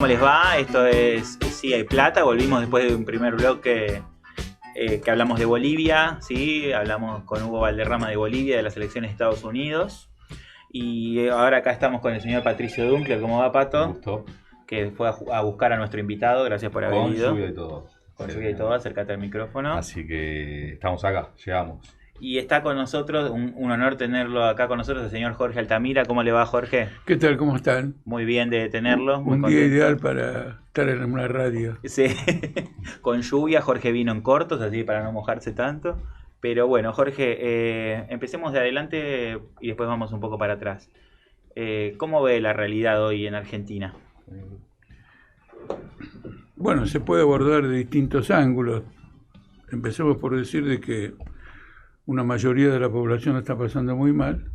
¿Cómo les va? Esto es Sí hay plata. Volvimos después de un primer bloque que hablamos de Bolivia, ¿sí? Hablamos con Hugo Valderrama de Bolivia, de las elecciones de Estados Unidos. Y ahora acá estamos con el señor Patricio Dunkler. ¿Cómo va, Pato? Un gusto. Que fue a buscar a nuestro invitado. Gracias por haber ido. Con lluvia y todo. Con lluvia y todo, acércate al micrófono. Así que estamos acá, llegamos. Y está con nosotros, un honor tenerlo acá con nosotros, el señor Jorge Altamira. ¿Cómo le va, Jorge? ¿Qué tal? ¿Cómo están? Muy bien de tenerlo. Muy Un contento. día ideal para estar en una radio. Sí, con lluvia. Jorge vino en cortos, así para no mojarse tanto. Pero bueno, Jorge, empecemos de adelante y después vamos un poco para atrás. ¿Cómo ve la realidad hoy en Argentina? Bueno, se puede abordar de distintos ángulos. Empecemos por decir de que una mayoría de la población está pasando muy mal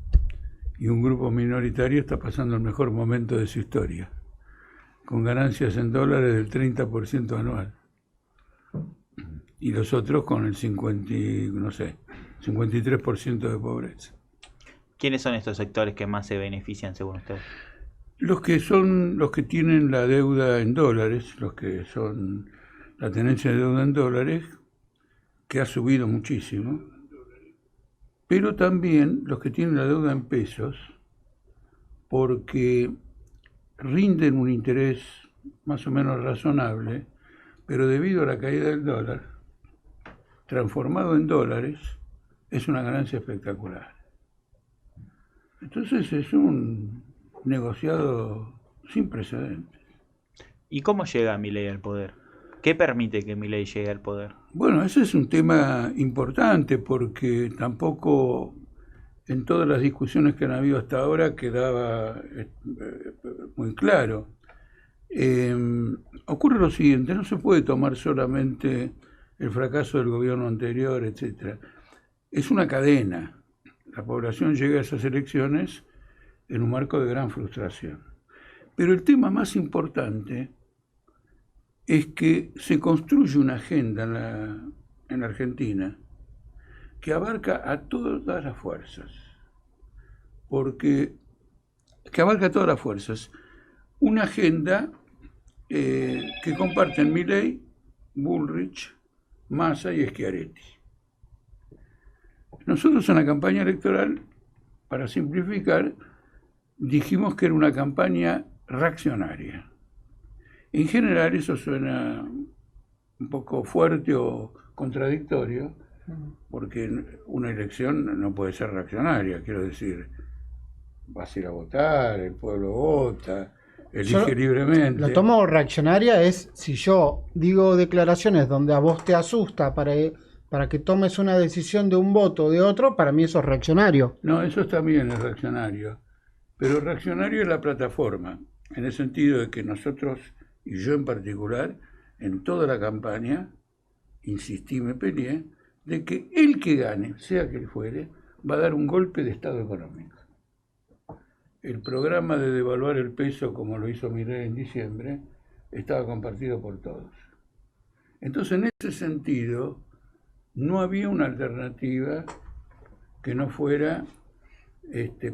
y un grupo minoritario está pasando el mejor momento de su historia, con ganancias en dólares del 30% anual. Y los otros con el 53% de pobreza. ¿Quiénes son estos sectores que más se benefician según usted? Los que tienen la deuda en dólares, los que son la tenencia de deuda en dólares, que ha subido muchísimo, pero también los que tienen la deuda en pesos, porque rinden un interés más o menos razonable, pero debido a la caída del dólar, transformado en dólares, es una ganancia espectacular. Entonces es un negociado sin precedentes. ¿Y cómo llega Milei al poder? ¿Qué permite que Milei llegue al poder? Bueno, ese es un tema importante porque tampoco en todas las discusiones que han habido hasta ahora quedaba muy claro. Ocurre lo siguiente, no se puede tomar solamente el fracaso del gobierno anterior, etc. Es una cadena. La población llega a esas elecciones en un marco de gran frustración. Pero el tema más importante es que se construye una agenda en la Argentina que abarca a todas las fuerzas. Una agenda que comparten Milei, Bullrich, Massa y Schiaretti. Nosotros en la campaña electoral, para simplificar, dijimos que era una campaña reaccionaria. En general eso suena un poco fuerte o contradictorio, porque una elección no puede ser reaccionaria, quiero decir, vas a ir a votar, el pueblo vota, elige libremente. Lo tomo reaccionaria es si yo digo declaraciones donde a vos te asusta para que tomes una decisión de un voto o de otro, para mí eso es reaccionario. No, eso también es reaccionario, pero reaccionario es la plataforma, en el sentido de que nosotros, y yo en particular, en toda la campaña, insistí, me peleé, de que el que gane, sea que él fuere, va a dar un golpe de Estado económico. El programa de devaluar el peso, como lo hizo Milei en diciembre, estaba compartido por todos. Entonces, en ese sentido, no había una alternativa que no fuera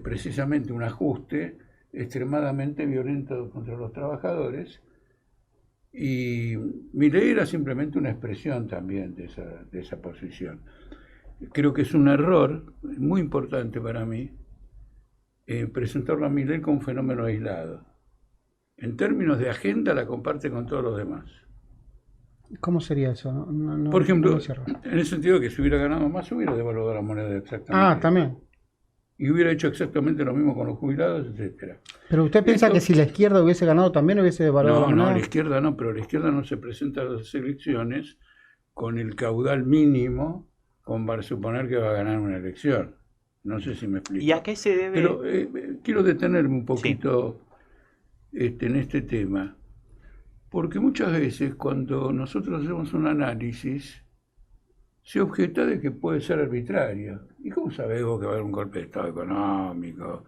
precisamente un ajuste extremadamente violento contra los trabajadores, y Milei era simplemente una expresión también de esa posición. Creo que es un error muy importante para mí presentarlo a Milei como un fenómeno aislado. En términos de agenda la comparte con todos los demás. ¿Cómo sería eso? Por ejemplo, en el sentido de que si hubiera ganado más, hubiera devaluado la moneda exactamente. Ah, también. Y hubiera hecho exactamente lo mismo con los jubilados, etcétera. Pero usted piensa que si la izquierda hubiese ganado también hubiese devaluado la moneda. No, la izquierda no, pero la izquierda no se presenta a las elecciones con el caudal mínimo como para suponer que va a ganar una elección. No sé si me explico. ¿Y a qué se debe? Pero quiero detenerme un poquito en este tema, porque muchas veces cuando nosotros hacemos un análisis se objeta de que puede ser arbitrario. ¿Y cómo sabés vos que va a haber un golpe de Estado económico,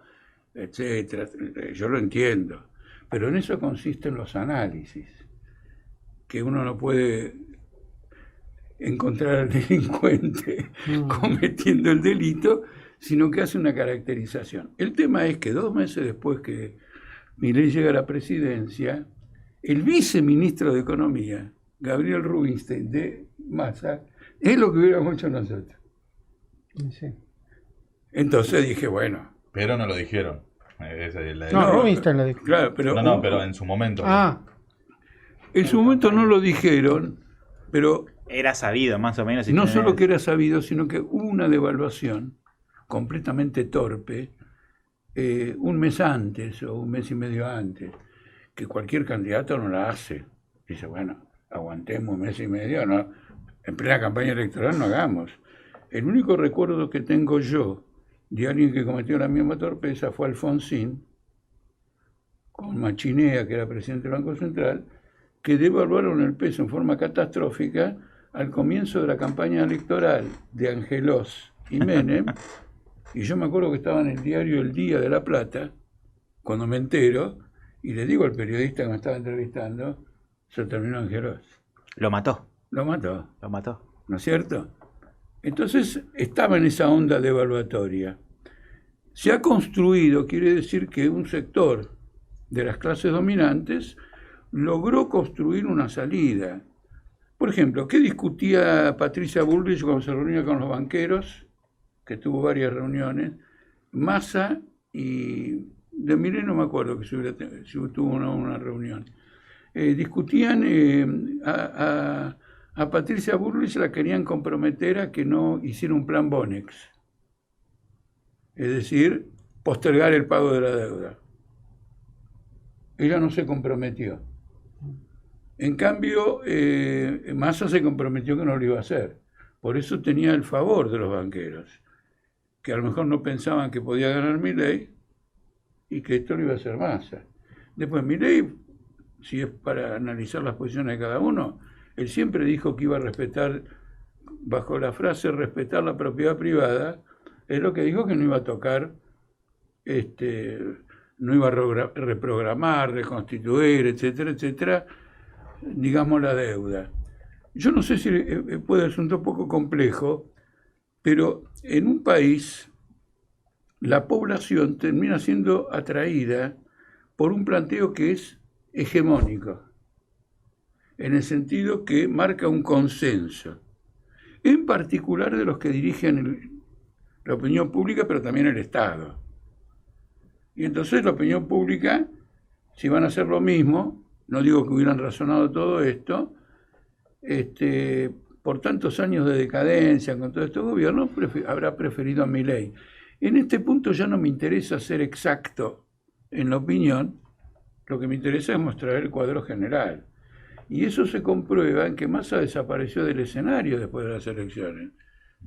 etcétera? Yo lo entiendo, pero en eso consisten los análisis, que uno no puede encontrar al delincuente cometiendo el delito, sino que hace una caracterización. El tema es que 2 meses después que Milei llega a la presidencia, el viceministro de Economía, Gabriel Rubinstein, de Massa, es lo que hubiéramos hecho nosotros. Sí. Entonces dije, bueno. Pero no lo dijeron. No, Rubinstein lo dijo. Claro, pero, Pero en su momento. En su momento no lo dijeron, pero Era sabido, más o menos. no solo que era sabido, sino que hubo una devaluación completamente torpe un mes antes o un mes y medio antes, que cualquier candidato no la hace. Dice, bueno, aguantemos un mes y medio, no, en plena campaña electoral no hagamos. El único recuerdo que tengo yo de alguien que cometió la misma torpeza fue Alfonsín, con Machinea, que era presidente del Banco Central, que devaluaron el peso en forma catastrófica al comienzo de la campaña electoral de Angelós y Menem. Y yo me acuerdo que estaba en el diario El Día de La Plata, cuando me entero, y le digo al periodista que me estaba entrevistando, se terminó Angelós. Lo mató. Lo mató. Lo mató. ¿No es cierto? Entonces estaba en esa onda devaluatoria. Se ha construido, quiere decir que un sector de las clases dominantes logró construir una salida. Por ejemplo, ¿qué discutía Patricia Bullrich cuando se reunía con los banqueros? Que tuvo varias reuniones. Massa y de Milei no me acuerdo que si tuvo una reunión. Discutían a Patricia Bullrich, la querían comprometer a que no hiciera un plan Bonex. Es decir, postergar el pago de la deuda. Ella no se comprometió. En cambio, Massa se comprometió que no lo iba a hacer. Por eso tenía el favor de los banqueros, que a lo mejor no pensaban que podía ganar Milei y que esto lo iba a hacer Massa. Después Milei, si es para analizar las posiciones de cada uno, él siempre dijo que iba a respetar, bajo la frase respetar la propiedad privada, es lo que dijo que no iba a tocar, no iba a reprogramar, reconstituir, etcétera, etcétera, digamos la deuda. Yo no sé si puede ser un poco complejo, pero en un país la población termina siendo atraída por un planteo que es hegemónico, en el sentido que marca un consenso, en particular de los que dirigen la opinión pública, pero también el Estado. Y entonces la opinión pública, si van a hacer lo mismo, no digo que hubieran razonado todo esto, por tantos años de decadencia con todo este gobierno, habrá preferido a Milei. En este punto ya no me interesa ser exacto en la opinión, lo que me interesa es mostrar el cuadro general. Y eso se comprueba en que Massa desapareció del escenario después de las elecciones.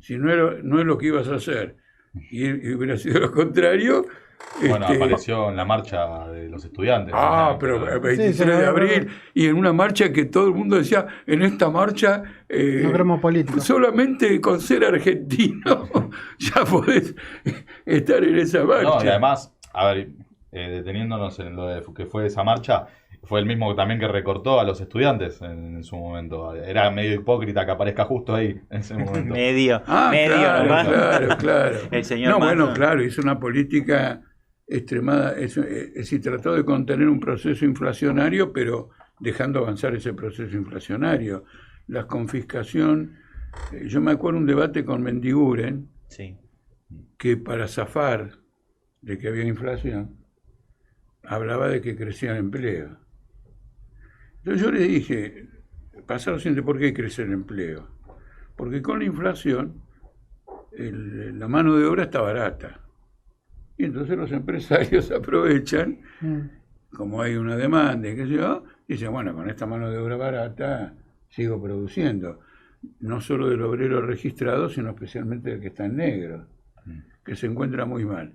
Si no es lo que ibas a hacer y hubiera sido lo contrario... Bueno, apareció en la marcha de los estudiantes. Pero el 23 de abril, y en una marcha que todo el mundo decía, en esta marcha... no queremos políticos. Solamente con ser argentino ya podés estar en esa marcha. No, y además, a ver, deteniéndonos en lo de que fue esa marcha, fue el mismo también que recortó a los estudiantes en su momento. Era medio hipócrita que aparezca justo ahí en ese momento. medio, claro. El señor no, Massa. bueno, claro, hizo una política extremada, es decir, trató de contener un proceso inflacionario, pero dejando avanzar ese proceso inflacionario. La confiscación, yo me acuerdo un debate con Mendiguren, Sí. que para zafar de que había inflación, hablaba de que crecía el empleo. Entonces yo le dije, pasa lo siguiente, ¿por qué crece el empleo? Porque con la inflación la mano de obra está barata. Y entonces los empresarios aprovechan, como hay una demanda, y qué sé yo, dicen, bueno, con esta mano de obra barata sigo produciendo. No solo del obrero registrado, sino especialmente del que está en negro, que se encuentra muy mal.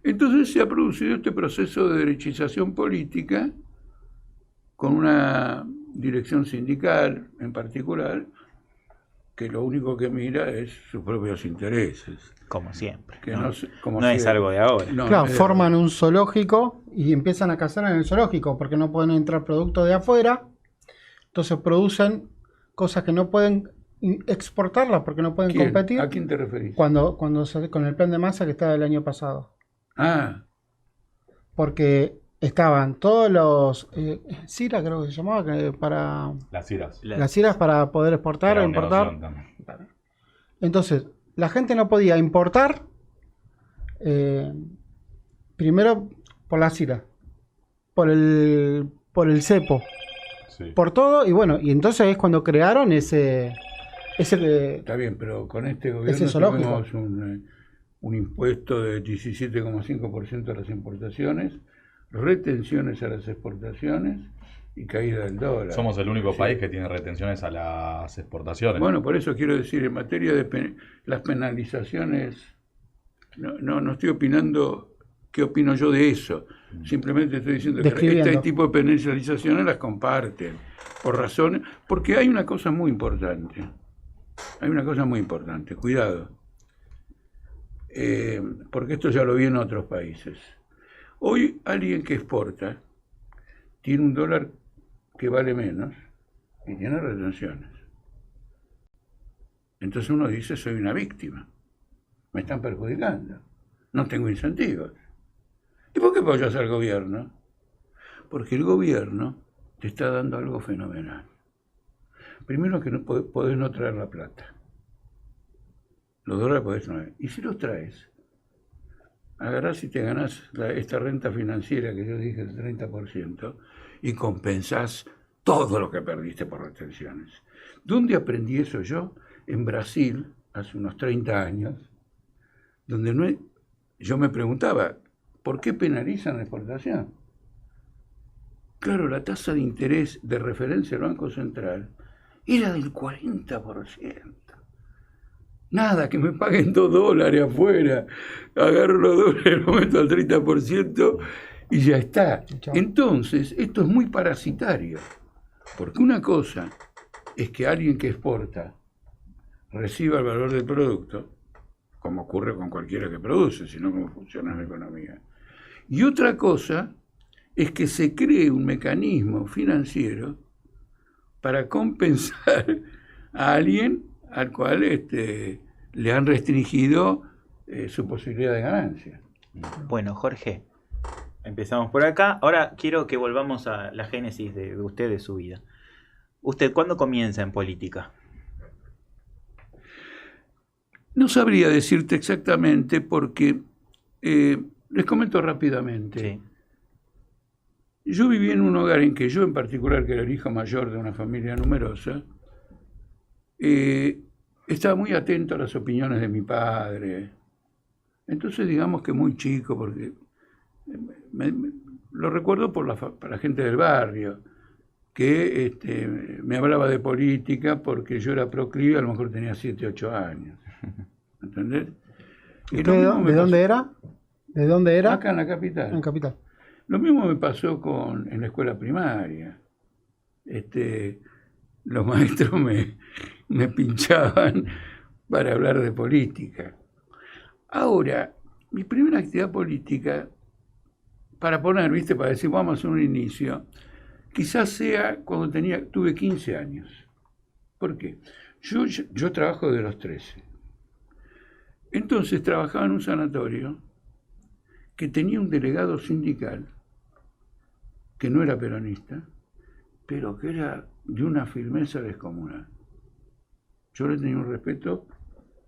Entonces se ha producido este proceso de derechización política con una dirección sindical en particular que lo único que mira es sus propios intereses. Como siempre. Que no, como no es algo de ahora. No, claro, forman un zoológico y empiezan a cazar en el zoológico porque no pueden entrar productos de afuera. Entonces producen cosas que no pueden exportarlas porque no pueden competir. ¿A quién te referís? Con el plan de Massa que está del año pasado. Ah. Porque estaban todos los CIRA, creo que se llamaba, para Las iras. las CIRAs para poder exportar Era o un importar. negocio también. Entonces, la gente no podía importar primero por la CIRA, por el cepo, Sí. por todo, y bueno, y entonces es cuando crearon ese Está bien, pero con este gobierno zoológico. tuvimos un impuesto de 17,5% a las importaciones, retenciones a las exportaciones y caída del dólar. Somos el único Sí. país que tiene retenciones a las exportaciones. Bueno, por eso quiero decir, en materia de las penalizaciones, no estoy opinando qué opino yo de eso. Simplemente estoy diciendo que Describiendo. este tipo de penalizaciones las comparten por razones, porque hay una cosa muy importante. Hay una cosa muy importante, cuidado. Porque esto ya lo vi en otros países. Hoy alguien que exporta tiene un dólar que vale menos y tiene retenciones. Entonces uno dice, soy una víctima, me están perjudicando, no tengo incentivos. ¿Y por qué apoyas al gobierno? Porque el gobierno te está dando algo fenomenal. Primero que no podés no traer la plata. Los dólares podés traer. Y si los traes, agarrás y te ganás esta renta financiera que yo dije, el 30%, y compensás todo lo que perdiste por retenciones. ¿Dónde aprendí eso yo? En Brasil, hace unos 30 años, donde yo me preguntaba, ¿por qué penalizan la exportación? Claro, la tasa de interés de referencia del Banco Central era del 40%. Nada, que me paguen $2 afuera, agarro los dólares, lo meto al 30% y ya está. Entonces, esto es muy parasitario, porque una cosa es que alguien que exporta reciba el valor del producto, como ocurre con cualquiera que produce, sino cómo funciona la economía. Y otra cosa es que se cree un mecanismo financiero para compensar a alguien al cual le han restringido su posibilidad de ganancia. Bueno, Jorge, empezamos por acá. Ahora quiero que volvamos a la génesis de usted, de su vida. ¿Usted cuándo comienza en política? No sabría decirte exactamente porque, les comento rápidamente. Sí. Yo viví en un hogar en que yo en particular, que era el hijo mayor de una familia numerosa, estaba muy atento a las opiniones de mi padre. Entonces digamos que muy chico, porque lo recuerdo por la gente del barrio, que me hablaba de política porque yo era proclive, a lo mejor tenía 7, 8 años. ¿Entendés? Y ¿Usted de dónde era? ¿De dónde era? Acá en la capital. En Capital. Lo mismo me pasó en la escuela primaria. Los maestros me pinchaban para hablar de política. Ahora, mi primera actividad política, para decir, vamos a hacer un inicio, quizás sea cuando tuve 15 años. ¿Por qué? Yo trabajo de los 13. Entonces trabajaba en un sanatorio que tenía un delegado sindical que no era peronista, pero que era de una firmeza descomunal. Yo le tenía un respeto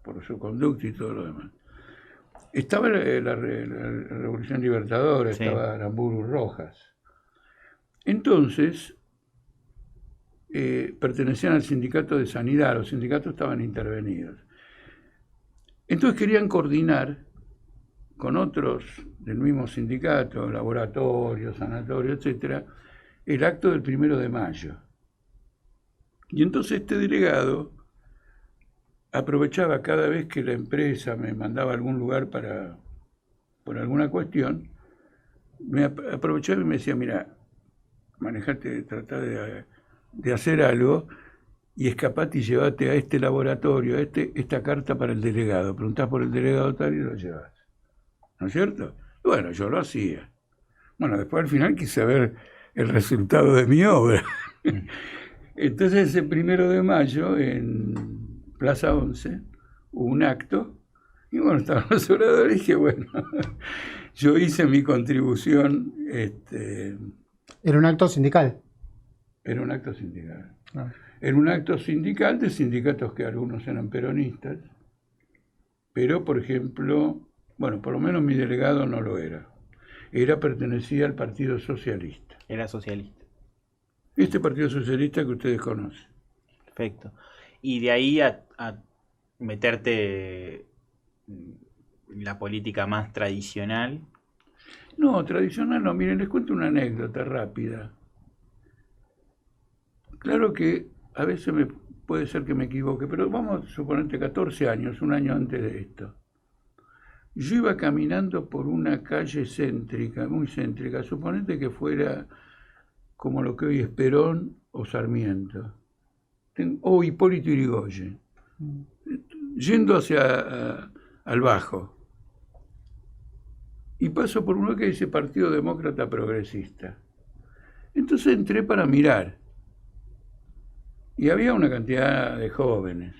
por su conducta y todo lo demás. Estaba la Revolución Libertadora, sí. Estaba Aramburu Rojas. Entonces, pertenecían al sindicato de sanidad, los sindicatos estaban intervenidos. Entonces querían coordinar con otros del mismo sindicato, laboratorio, sanatorio, etcétera, el acto del 1 de mayo. Y entonces este delegado aprovechaba cada vez que la empresa me mandaba a algún lugar por alguna cuestión, me aprovechaba y me decía, mira, manejate, tratá de hacer algo y escapate y llevate a este laboratorio, esta carta para el delegado. Preguntás por el delegado tal y lo llevas. ¿No es cierto? Bueno, yo lo hacía. Bueno, después al final quise ver el resultado de mi obra. Entonces ese 1 de mayo en Plaza 11 hubo un acto Y bueno, estaban los oradores y dije, bueno, yo hice mi contribución, Era un acto sindical. era un acto sindical. Ah. Era un acto sindical de sindicatos que algunos eran peronistas, pero, por ejemplo, bueno, por lo menos mi delegado no lo era. Pertenecía al Partido Socialista. Era socialista. Este Partido Socialista que ustedes conocen. Perfecto. Y de ahí a meterte en la política más tradicional. No, tradicional no. Miren, les cuento una anécdota rápida. Claro que a veces puede ser que me equivoque, pero vamos a suponerte 14 años, un año antes de esto. Yo iba caminando por una calle céntrica, muy céntrica, suponete que fuera como lo que hoy es Perón o Sarmiento, o Hipólito Yrigoyen, yendo hacia al Bajo. Y paso por uno que dice Partido Demócrata Progresista. Entonces entré para mirar. Y había una cantidad de jóvenes.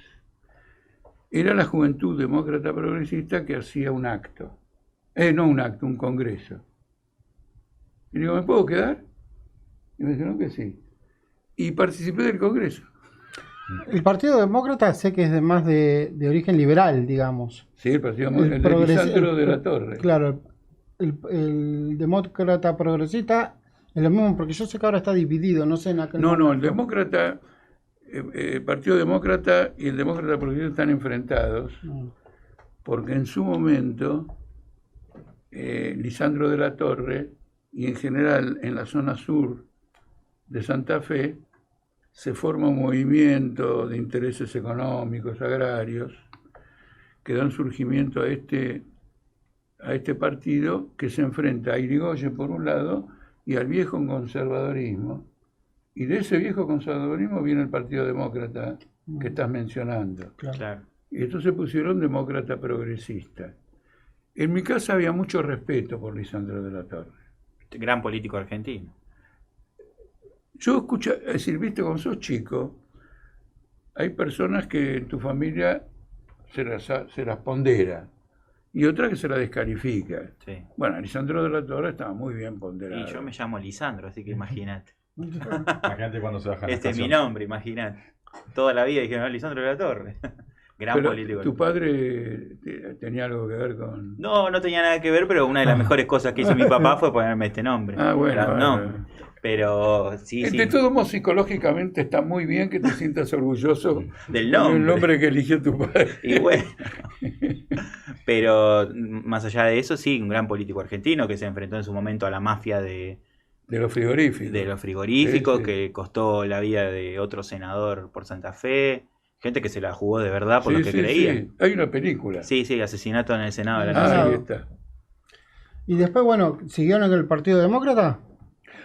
Era la Juventud Demócrata Progresista que hacía un acto. No un acto, un congreso. Y digo, ¿me puedo quedar? Y me dijeron que sí. Y participé del congreso. El Partido Demócrata sé que es de origen liberal, digamos. Sí, el Partido Demócrata, el de Lisandro de la Torre. Claro, el Demócrata Progresista es lo mismo, porque yo sé que ahora está dividido, no sé en aquel No, momento. el Demócrata, el Partido Demócrata y el Demócrata Progresista están enfrentados, porque en su momento Lisandro de la Torre y en general en la zona sur de Santa Fe se forma un movimiento de intereses económicos, agrarios, que dan surgimiento a este partido que se enfrenta a Irigoyen por un lado y al viejo conservadorismo. Y de ese viejo conservadorismo viene el Partido Demócrata que estás mencionando. Claro. Y entonces pusieron demócrata progresista. En mi casa había mucho respeto por Lisandro de la Torre. Gran político argentino. Yo escucho, es decir, viste, cuando sos chico, hay personas que en tu familia se las pondera y otra que se la descalifica. Sí. Bueno, Lisandro de la Torre estaba muy bien ponderado. Y yo me llamo Lisandro, así que imagínate. Imagínate cuando se baja la Este es mi estación. nombre, imagínate. Toda la vida dijeron, Lisandro de la Torre. Gran Pero político. tu padre tenía algo que ver con... No tenía nada que ver, pero una de las mejores cosas que hizo mi papá fue ponerme este nombre. Ah, bueno. Gran nombre. Pero sí, De sí. todos modos, psicológicamente está muy bien que te sientas orgulloso Del nombre. del nombre que eligió tu padre. Y bueno. Pero más allá de eso, sí, un gran político argentino que se enfrentó en su momento a la mafia de los frigoríficos. los frigoríficos, Sí, sí. que costó la vida de otro senador por Santa Fe. Gente que se la jugó de verdad por lo que creía. Sí. Hay una película. Sí, asesinato en el Senado de la Ah, Nación. ahí está. Y después, bueno, ¿siguieron en el Partido Demócrata?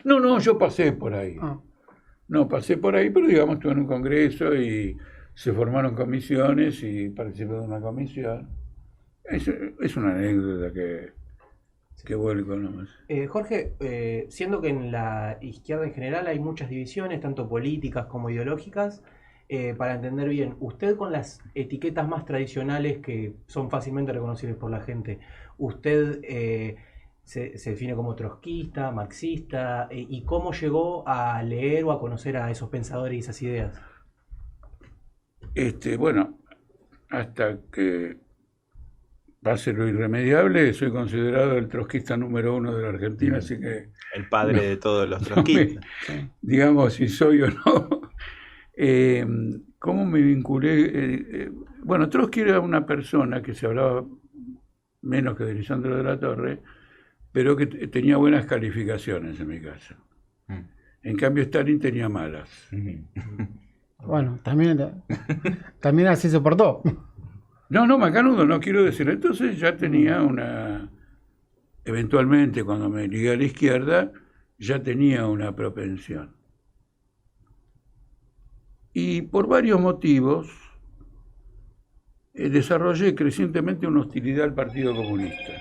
No, yo pasé por ahí. Ah. No, pasé por ahí, pero digamos, estuve en un congreso y se formaron comisiones y participé de una comisión. Es una anécdota que vuelco nomás. Jorge, siendo que en la izquierda en general hay muchas divisiones, tanto políticas como ideológicas, para entender bien, usted con las etiquetas más tradicionales que son fácilmente reconocibles por la gente, ¿usted se define como trotskista, marxista? ¿Y cómo llegó a leer o a conocer a esos pensadores y esas ideas? Bueno, hasta que pase lo irremediable, soy considerado el trotskista número 1 de la Argentina, así que, El padre de todos los trotskistas. digamos, si soy o no. ¿Cómo me vinculé? Bueno, Trotsky era una persona que se hablaba menos que de Lisandro de la Torre, pero que tenía buenas calificaciones en mi casa. En cambio, Stalin tenía malas. Bueno, también así se portó. No, macanudo, no quiero decir. Entonces ya tenía eventualmente cuando me ligué a la izquierda, ya tenía una propensión. Y por varios motivos desarrollé crecientemente una hostilidad al Partido Comunista.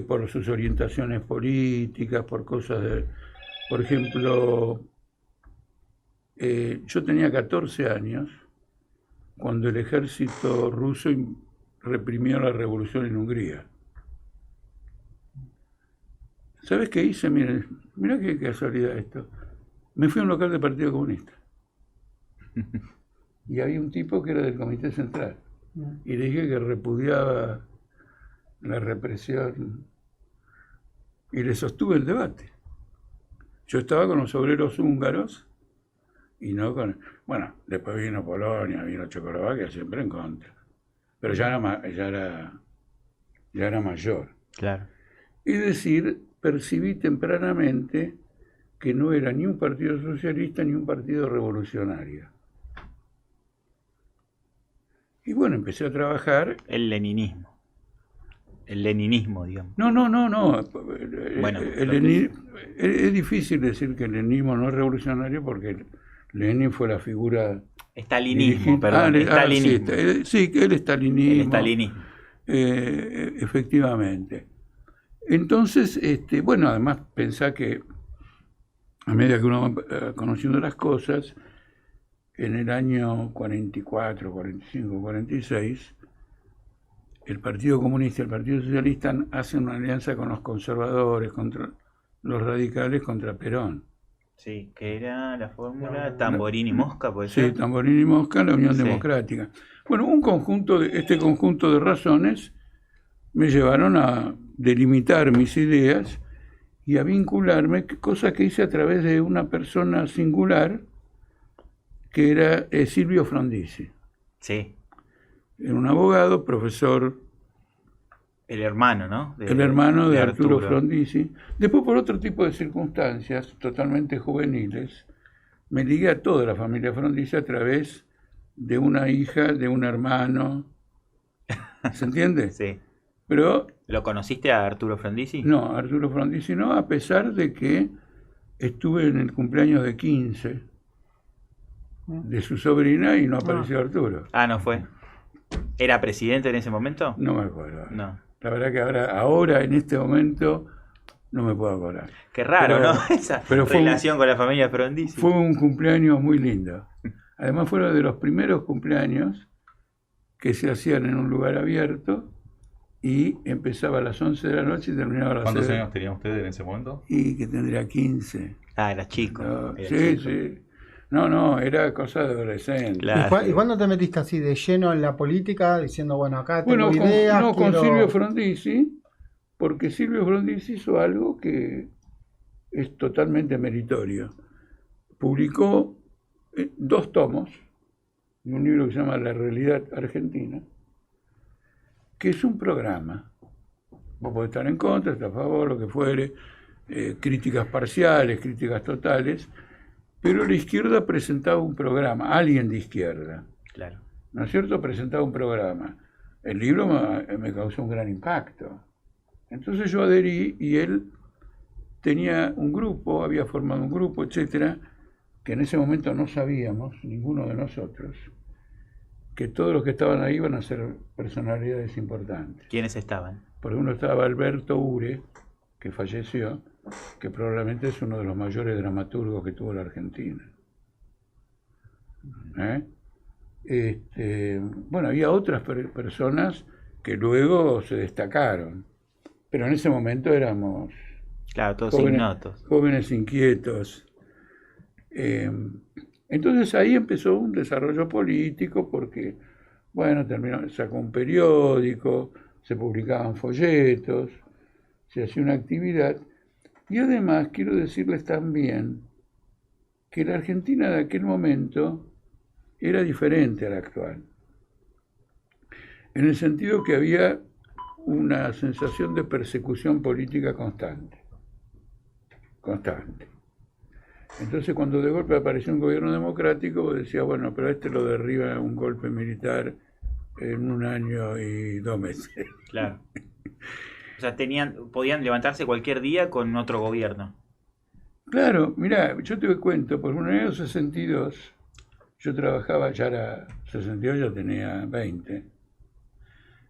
Por sus orientaciones políticas, por cosas de... Por ejemplo, yo tenía 14 años cuando el ejército ruso reprimió la revolución en Hungría. ¿Sabes qué hice? Mira qué casualidad esto. Me fui a un local del Partido Comunista. Y había un tipo que era del Comité Central. Y le dije que repudiaba la represión. Y le sostuve el debate. Yo estaba con los obreros húngaros y no con... Bueno, después vino Polonia, vino Checoslovaquia, siempre en contra. Pero ya era mayor. Claro. Es decir, percibí tempranamente que no era ni un partido socialista ni un partido revolucionario. Y bueno, empecé a trabajar. El leninismo. El leninismo, digamos. No. Bueno, es difícil decir que el leninismo no es revolucionario porque Lenin fue la figura... Estalinismo, perdón. Estalinismo. Sí, el estalinismo. El estalinismo. Efectivamente. Entonces, bueno, además pensá que a medida que uno va conociendo las cosas, en el año 44, 45, 46, el Partido Comunista y el Partido Socialista hacen una alianza con los conservadores, contra los radicales, contra Perón. Sí, que era la fórmula Tamborini Mosca, ¿puede ser? Sí, Tamborini Mosca, la Unión Sí. Democrática. Bueno, este conjunto de razones me llevaron a delimitar mis ideas y a vincularme, cosa que hice a través de una persona singular, que era Silvio Frondizi. Sí. Era un abogado, profesor, El hermano, ¿no? el hermano de Arturo Frondizi. Después, por otro tipo de circunstancias totalmente juveniles, me ligué a toda la familia Frondizi a través de una hija, de un hermano. ¿Se entiende? Sí. Pero ¿Lo conociste a Arturo Frondizi? no, Arturo Frondizi no, a pesar de que estuve en el cumpleaños de 15 de su sobrina y no apareció Arturo. Ah, no fue. ¿Era presidente en ese momento? No me acuerdo. No. La verdad que ahora en este momento, no me puedo acordar. Qué raro, Pero- ¿no? Esa pero fue relación con la familia Frondizi. Fue un cumpleaños muy lindo. Además fueron de los primeros cumpleaños que se hacían en un lugar abierto y empezaba a las 11 de la noche y terminaba a las ¿Cuántos 6. años tenía usted en ese momento? Y que tendría 15. Ah, era chico. No, Era sí, chico. sí. No, era cosa de adolescente. Claro. ¿Y cuándo te metiste así de lleno en la política, diciendo, bueno, acá tengo Bueno, ideas, con quiero- Silvio Frondizi, porque Silvio Frondizi hizo algo que es totalmente meritorio. Publicó 2 tomos de un libro que se llama La Realidad Argentina, que es un programa. Vos podés estar en contra, estar a favor, lo que fuere, críticas parciales, críticas totales, pero la izquierda presentaba un programa, alguien de izquierda, Claro. ¿no es cierto? Presentaba un programa. El libro me causó un gran impacto. Entonces yo adherí y él tenía un grupo, había formado un grupo, etcétera, que en ese momento no sabíamos, ninguno de nosotros, que todos los que estaban ahí iban a ser personalidades importantes. ¿Quiénes estaban? Por uno estaba Alberto Ure, que falleció, que probablemente es uno de los mayores dramaturgos que tuvo la Argentina. Bueno, había otras personas que luego se destacaron, pero en ese momento éramos Claro, todos ignotos. jóvenes inquietos. Entonces ahí empezó un desarrollo político porque, bueno, sacó un periódico, se publicaban folletos, se hacía una actividad. Y además quiero decirles también que la Argentina de aquel momento era diferente a la actual, en el sentido que había una sensación de persecución política constante. Entonces cuando de golpe apareció un gobierno democrático, vos decías, bueno, pero lo derriba un golpe militar en 1 año y 2 meses. Claro. O sea, podían levantarse cualquier día con otro gobierno. Claro, mirá, yo te cuento, por en el año 62, yo trabajaba, ya era 62, ya tenía 20,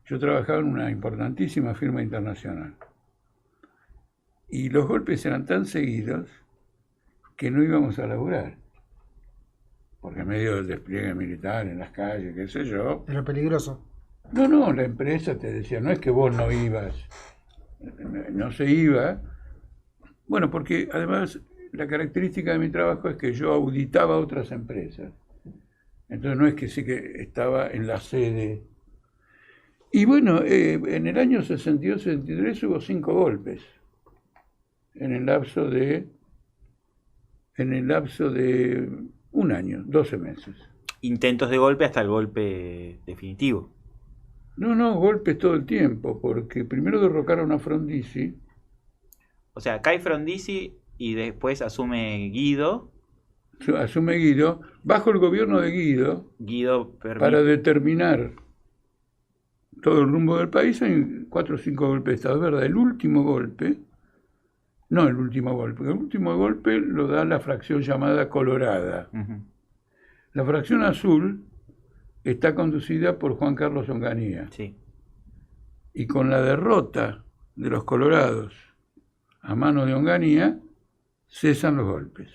yo trabajaba en una importantísima firma internacional. Y los golpes eran tan seguidos que no íbamos a laburar. Porque en medio del despliegue militar, en las calles, qué sé yo, Era peligroso. No, la empresa te decía, no es que vos no ibas, no se iba. Bueno, porque además la característica de mi trabajo es que yo auditaba otras empresas. Entonces no es que sí que estaba en la sede. Y bueno, en el año 62-63 hubo 5 golpes en el lapso de un año, 12 meses. Intentos de golpe hasta el golpe definitivo. No, golpes todo el tiempo, porque primero derrocaron a Frondizi. O sea, cae Frondizi y después asume Guido. Asume Guido, bajo el gobierno de Guido, Guido para determinar todo el rumbo del país, hay 4 o 5 golpes de Estado. Es verdad, el último golpe lo da la fracción llamada Colorada. Uh-huh. La fracción azul está conducida por Juan Carlos Onganía. Sí. Y con la derrota de los colorados a mano de Onganía, cesan los golpes.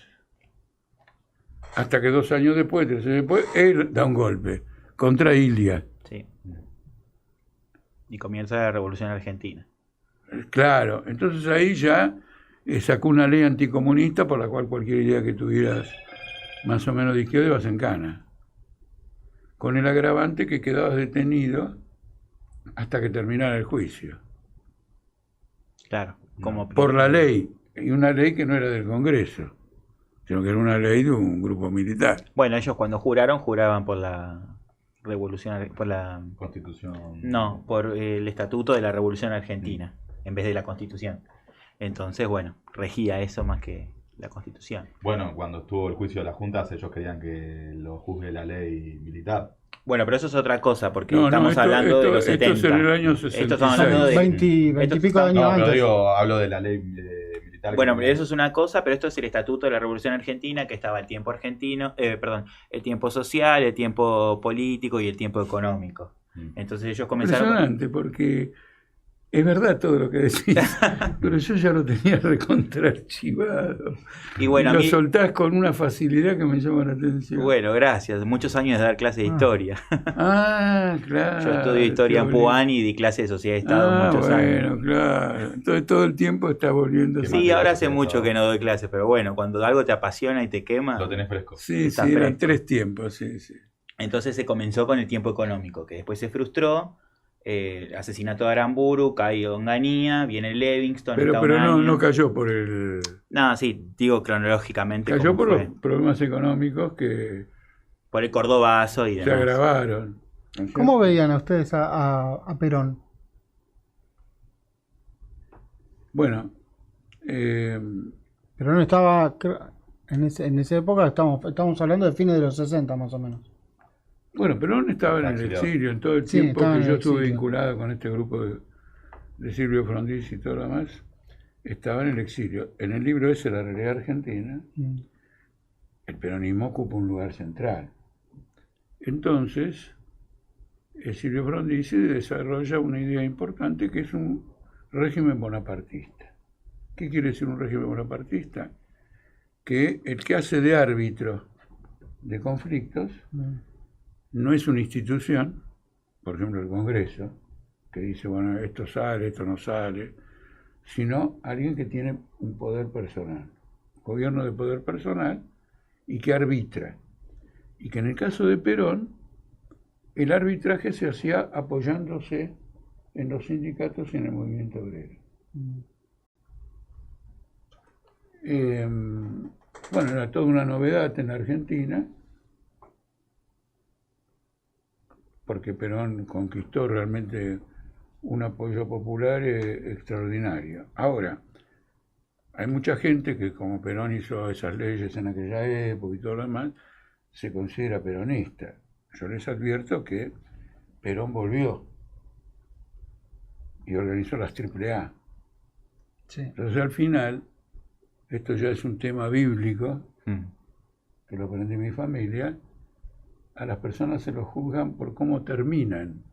Hasta que 2 años después, 3 años después, él da un golpe contra Ilia. Sí. Y comienza la Revolución Argentina. Claro, entonces ahí ya sacó una ley anticomunista por la cual cualquier idea que tuvieras más o menos de izquierda ibas en cana. Con el agravante que quedabas detenido hasta que terminara el juicio. Claro. Como Por la ley, y una ley que no era del Congreso, sino que era una ley de un grupo militar. Bueno, ellos cuando juraban por la Revolución, por la... Constitución. No, por el Estatuto de la Revolución Argentina, en vez de la Constitución. Entonces, bueno, regía eso más que la Constitución. Bueno, cuando estuvo el juicio de las juntas, ellos querían que lo juzgue la ley militar. Bueno, pero eso es otra cosa, porque No, estamos hablando de los 70. Esto es en el año 66. Estamos hablando de... 20 y pico de años No, pero antes. digo, hablo de la ley militar. Bueno, eso es una cosa, pero esto es el Estatuto de la Revolución Argentina, que estaba el tiempo argentino, el tiempo social, el tiempo político y el tiempo económico. Entonces ellos comenzaron... Impresionante, porque es verdad todo lo que decís, pero yo ya lo tenía recontraarchivado. Y bueno, lo soltás con una facilidad que me llama la atención. Bueno, gracias. Muchos años de dar clases de historia. Claro. Yo estudié historia en Puan y di clases de sociedad de Estado muchos años. Claro. Entonces todo el tiempo está volviendo. Sí, ahora hace mucho que no doy clases, pero bueno, cuando algo te apasiona y te quema... Lo tenés fresco. Sí, está eran fresco. 3 tiempos, sí. Entonces se comenzó con el tiempo económico, que después se frustró. Asesinato de Aramburu, cae Onganía, viene Livingston. Pero está un año. no cayó por el... No, sí, digo cronológicamente. Cayó cómo por fue. los problemas económicos que Por el cordobazo y se demás. agravaron. ¿no es ¿Cómo cierto? veían a ustedes a Perón? Bueno, Perón estaba, en esa época estamos hablando de fines de los 60 más o menos. Perón estaba en el Exiliado. exilio en todo el Sí, tiempo estaba que en yo el estuve exilio. vinculado con este grupo de Silvio Frondizi y todo lo demás. Estaba en el exilio. En el libro ese, La realidad argentina, Mm. el peronismo ocupa un lugar central. Entonces, Silvio Frondizi desarrolla una idea importante que es un régimen bonapartista. ¿Qué quiere decir un régimen bonapartista? Que el que hace de árbitro de conflictos no es una institución, por ejemplo el Congreso, que dice, bueno, esto sale, esto no sale, sino alguien que tiene un poder personal, gobierno de poder personal, y que arbitra. Y que en el caso de Perón, el arbitraje se hacía apoyándose en los sindicatos y en el movimiento obrero. Bueno, era toda una novedad en la Argentina, porque Perón conquistó realmente un apoyo popular extraordinario. Ahora, hay mucha gente que, como Perón hizo esas leyes en aquella época y todo lo demás, se considera peronista. Yo les advierto que Perón volvió y organizó las AAA. Sí. Entonces, al final, esto ya es un tema bíblico, que lo aprendí en mi familia, a las personas se los juzgan por cómo terminan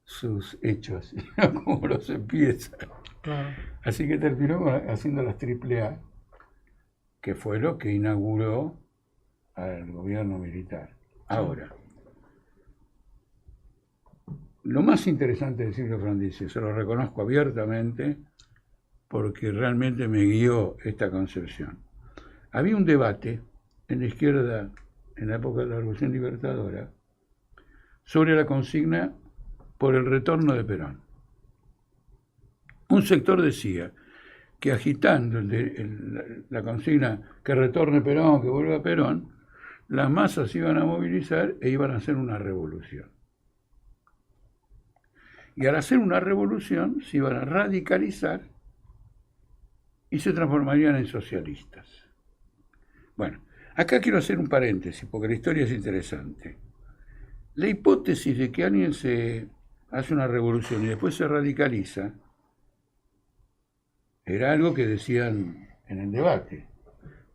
sus hechos, y no cómo los empiezan. Claro. Así que terminó haciendo las AAA, que fue lo que inauguró al gobierno militar. Ahora, lo más interesante de Silvio Frondizi, se lo reconozco abiertamente, porque realmente me guió esta concepción. Había un debate en la izquierda, en la época de la Revolución Libertadora, sobre la consigna por el retorno de Perón. Un sector decía que agitando la consigna que retorne Perón, que vuelva Perón, las masas se iban a movilizar e iban a hacer una revolución. Y al hacer una revolución se iban a radicalizar y se transformarían en socialistas. Bueno, acá quiero hacer un paréntesis porque la historia es interesante. La hipótesis de que alguien se hace una revolución y después se radicaliza era algo que decían en el debate,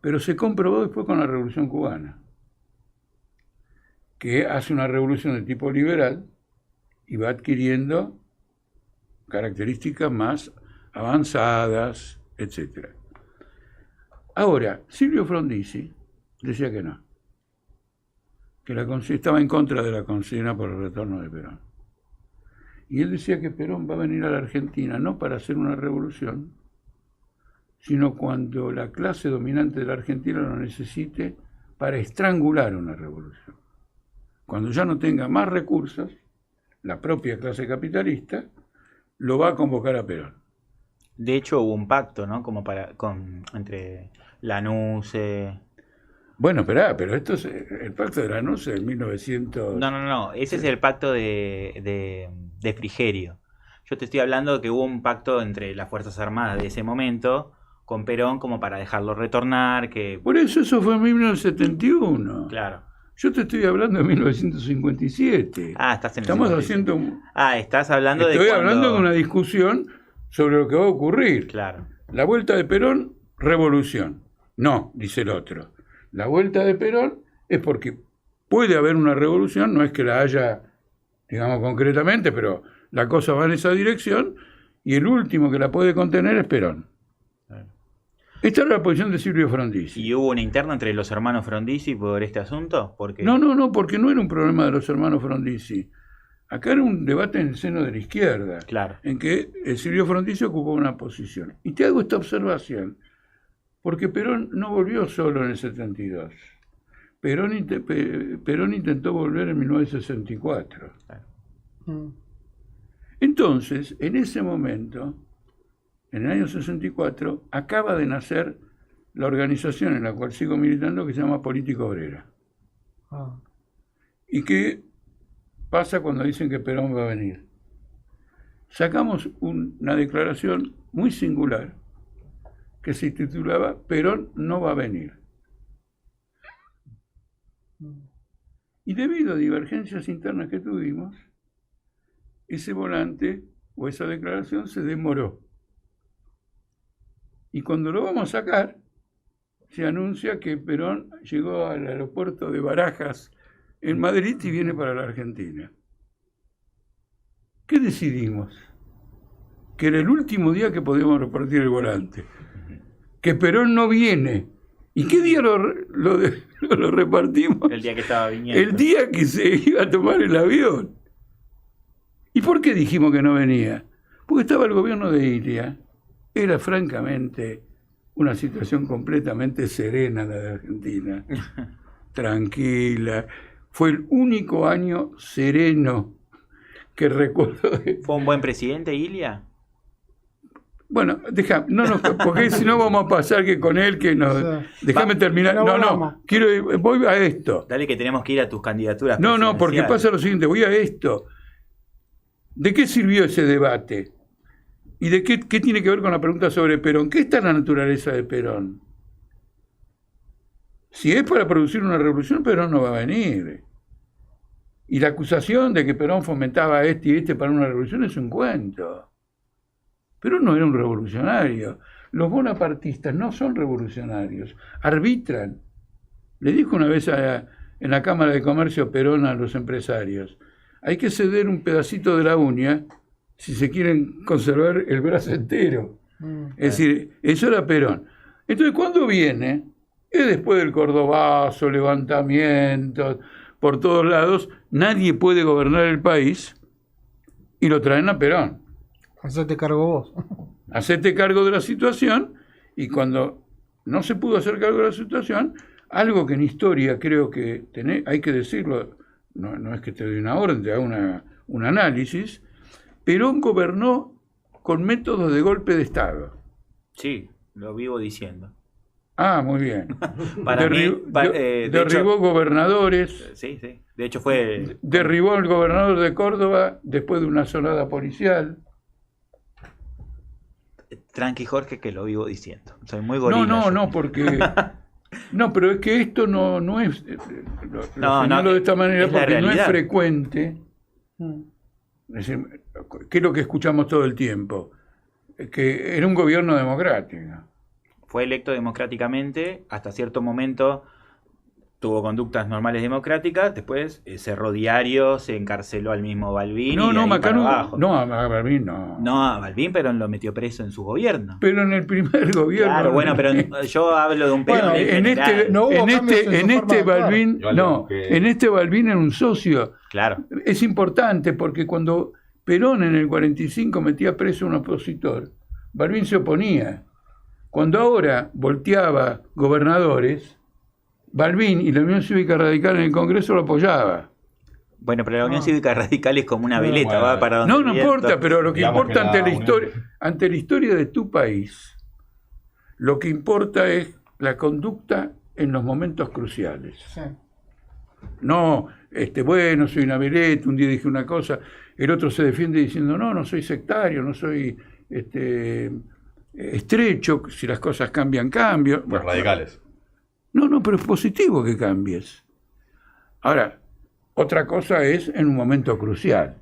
pero se comprobó después con la Revolución Cubana, que hace una revolución de tipo liberal y va adquiriendo características más avanzadas, etc. Ahora, Silvio Frondizi decía que no, que estaba en contra de la consigna por el retorno de Perón. Y él decía que Perón va a venir a la Argentina no para hacer una revolución, sino cuando la clase dominante de la Argentina lo necesite para estrangular una revolución. Cuando ya no tenga más recursos, la propia clase capitalista lo va a convocar a Perón. De hecho hubo un pacto, ¿no? Como entre Lanús. Bueno, pero esto es el pacto de Lanús en 1900. No. Ese es el pacto de Frigerio. Yo te estoy hablando de que hubo un pacto entre las Fuerzas Armadas de ese momento con Perón como para dejarlo retornar. Por eso fue en 1971. Claro. Yo te estoy hablando de 1957. Estás en el Estamos 57. haciendo. Estás hablando Estoy hablando de una discusión sobre lo que va a ocurrir. Claro. La vuelta de Perón, revolución. No, dice el otro. La vuelta de Perón es porque puede haber una revolución, no es que la haya, digamos, concretamente, pero la cosa va en esa dirección y el último que la puede contener es Perón. Esta era la posición de Silvio Frondizi. ¿Y hubo una interna entre los hermanos Frondizi por este asunto? Porque... No, porque no era un problema de los hermanos Frondizi. Acá era un debate en el seno de la izquierda, claro, en que Silvio Frondizi ocupó una posición. Y te hago esta observación, porque Perón no volvió solo en el 72. Perón intentó volver en 1964. claro. Entonces, en ese momento, en el año 64, acaba de nacer la organización en la cual sigo militando, que se llama Política Obrera. ¿Y qué pasa cuando dicen que Perón va a venir? Sacamos una declaración muy singular que se titulaba Perón no va a venir. Y debido a divergencias internas que tuvimos, ese volante o esa declaración se demoró. Y cuando lo vamos a sacar, se anuncia que Perón llegó al aeropuerto de Barajas en Madrid y viene para la Argentina. ¿Qué decidimos? Que era el último día que podíamos repartir el volante. Que Perón no viene. ¿Y qué día lo repartimos? El día que estaba viniendo. El día que se iba a tomar el avión. ¿Y por qué dijimos que no venía? Porque estaba el gobierno de Ilia. Era francamente una situación completamente serena la de Argentina. Tranquila. Fue el único año sereno que recuerdo. ¿Fue un buen presidente, Ilia? Bueno, porque si no vamos a pasar que con él que nos... Déjame terminar. Voy a esto. Dale que tenemos que ir a tus candidaturas. No, porque pasa lo siguiente, voy a esto. ¿De qué sirvió ese debate? ¿Y de qué tiene que ver con la pregunta sobre Perón? ¿Qué está la naturaleza de Perón? Si es para producir una revolución, Perón no va a venir. Y la acusación de que Perón fomentaba este y este para una revolución es un cuento. Perón no era un revolucionario. Los bonapartistas no son revolucionarios, arbitran. Le dijo una vez en la Cámara de Comercio Perón a los empresarios, hay que ceder un pedacito de la uña si se quieren conservar el brazo entero. Es decir, eso era Perón. Entonces, ¿cuándo viene? Es después del Cordobazo, levantamientos, por todos lados. Nadie puede gobernar el país y lo traen a Perón. Hacete cargo vos. Hacete cargo de la situación, y cuando no se pudo hacer cargo de la situación, algo que en historia creo que hay que decirlo, no es que te doy una orden, te hago un análisis, Perón gobernó con métodos de golpe de Estado. Sí, lo vivo diciendo. Ah, muy bien. Para mí, de derribó hecho, gobernadores, sí, sí. De hecho fue... derribó al gobernador de Córdoba después de una sonada policial. Tranqui, Jorge, que lo vivo diciendo. Soy muy gorila. No, porque... No, pero es que esto no es... Lo señalo de esta manera es la porque no es realidad. frecuente. Es decir, ¿qué es lo que escuchamos todo el tiempo? Que era un gobierno democrático. Fue electo democráticamente, hasta cierto momento tuvo conductas normales democráticas, después cerró diarios, se encarceló al mismo Balbín. No, y de ahí para Macanudo, abajo. no, a Balbín no. No, a Balbín, pero lo metió preso en su gobierno. Pero en el primer gobierno... Claro, bueno, pero yo hablo de un Bueno, Perón en general. no hubo cambios en su forma de actuar. Balbín, Yo no, que- en este Balbín era un socio. Claro. Es importante porque cuando Perón en el 45 metía preso a un opositor, Balbín se oponía. Cuando ahora volteaba gobernadores, Balbín y la Unión Cívica Radical en el Congreso lo apoyaba. Bueno, pero la Unión Cívica Radical es como una veleta, bueno, va para donde No el viento. importa, pero lo que Digamos importa que ante la Unión- historia, ante la historia de tu país, lo que importa es la conducta en los momentos cruciales. Sí. No, bueno, soy una veleta, un día dije una cosa, el otro se defiende diciendo, no soy sectario, no soy estrecho, si las cosas cambian, cambio. Los radicales. No, pero es positivo que cambies. Ahora, otra cosa es en un momento crucial.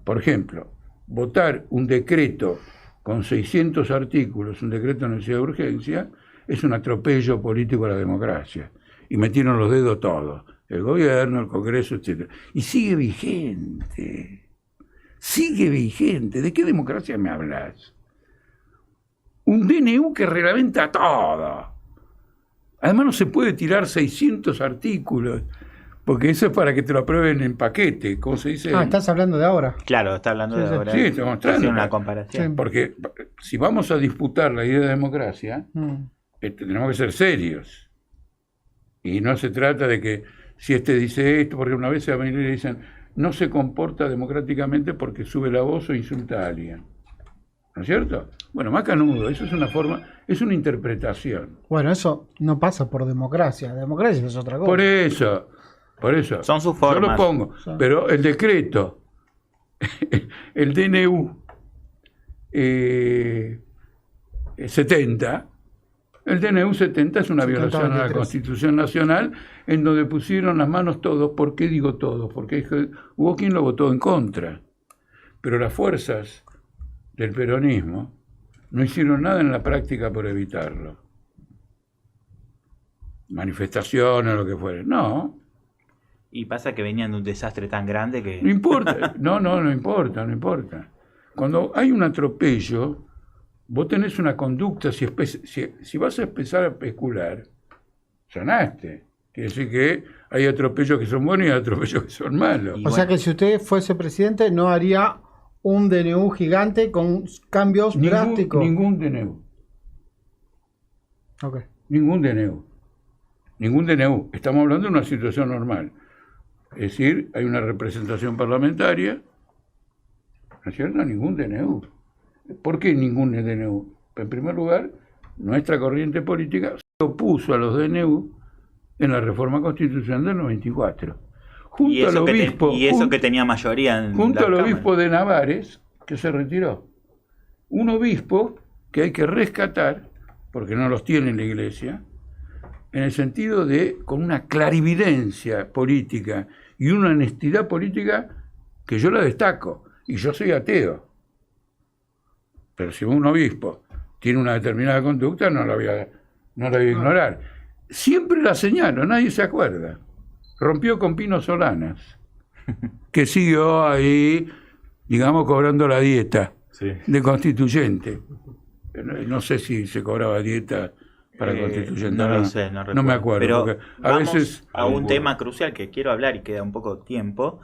Por ejemplo, votar un decreto con 600 artículos, un decreto de necesidad de urgencia, es un atropello político a la democracia. Y metieron los dedos todos, el gobierno, el Congreso, etc. Y sigue vigente. Sigue vigente. ¿De qué democracia me hablas? Un DNU que reglamenta todo. Además no se puede tirar 600 artículos, porque eso es para que te lo aprueben en paquete, ¿cómo se dice? Estás hablando de ahora. Claro, está hablando Sí, de sí. ahora. Sí, estamos mostrando. Haciendo una comparación. Sí. Porque si vamos a disputar la idea de democracia, Mm. tenemos que ser serios. Y no se trata de que si dice esto, porque una vez a venir y dicen, no se comporta democráticamente porque sube la voz o insulta a alguien. ¿No es cierto? Bueno, macanudo, eso es una forma, es una interpretación. Bueno, eso no pasa por democracia. Democracia es otra cosa. Por eso. Son sus Yo formas. lo pongo. Sí. Pero el decreto, el DNU 70, el DNU 70 es una 70, violación a la 23. Constitución Nacional, en donde pusieron las manos todos. ¿Por qué digo todos? Porque hubo quien lo votó en contra. Pero las fuerzas del peronismo no hicieron nada en la práctica por evitarlo. Manifestaciones, lo que fuera. No Y pasa que venían de un desastre tan grande que... importa. No importa. Cuando hay un atropello, vos tenés una conducta, si vas a empezar a especular, sonaste. Quiere decir que hay atropellos que son buenos y hay atropellos que son malos. Y O sea bueno. que si usted fuese presidente no haría un DNU gigante con cambios drásticos. Ningún DNU. Ok. Ningún DNU. Estamos hablando de una situación normal. Es decir, hay una representación parlamentaria, ¿no es cierto? Ningún DNU. ¿Por qué ningún DNU? En primer lugar, nuestra corriente política se opuso a los DNU en la reforma constitucional del 94. Y eso, que tenía mayoría en junto la al Cámara. obispo de Navares, que se retiró. Un obispo que hay que rescatar, porque no los tiene en la iglesia, en el sentido de, con una clarividencia política y una honestidad política que yo la destaco, y yo soy ateo. Pero si un obispo tiene una determinada conducta, no la voy a ignorar. Siempre la señalo, nadie se acuerda. Rompió con Pino Solanas, que siguió ahí, digamos, cobrando la dieta Sí. de constituyente. No sé si se cobraba dieta para constituyente. No lo sé, no recuerdo. me acuerdo. Pero porque a vamos veces a un tema crucial que quiero hablar y queda un poco tiempo,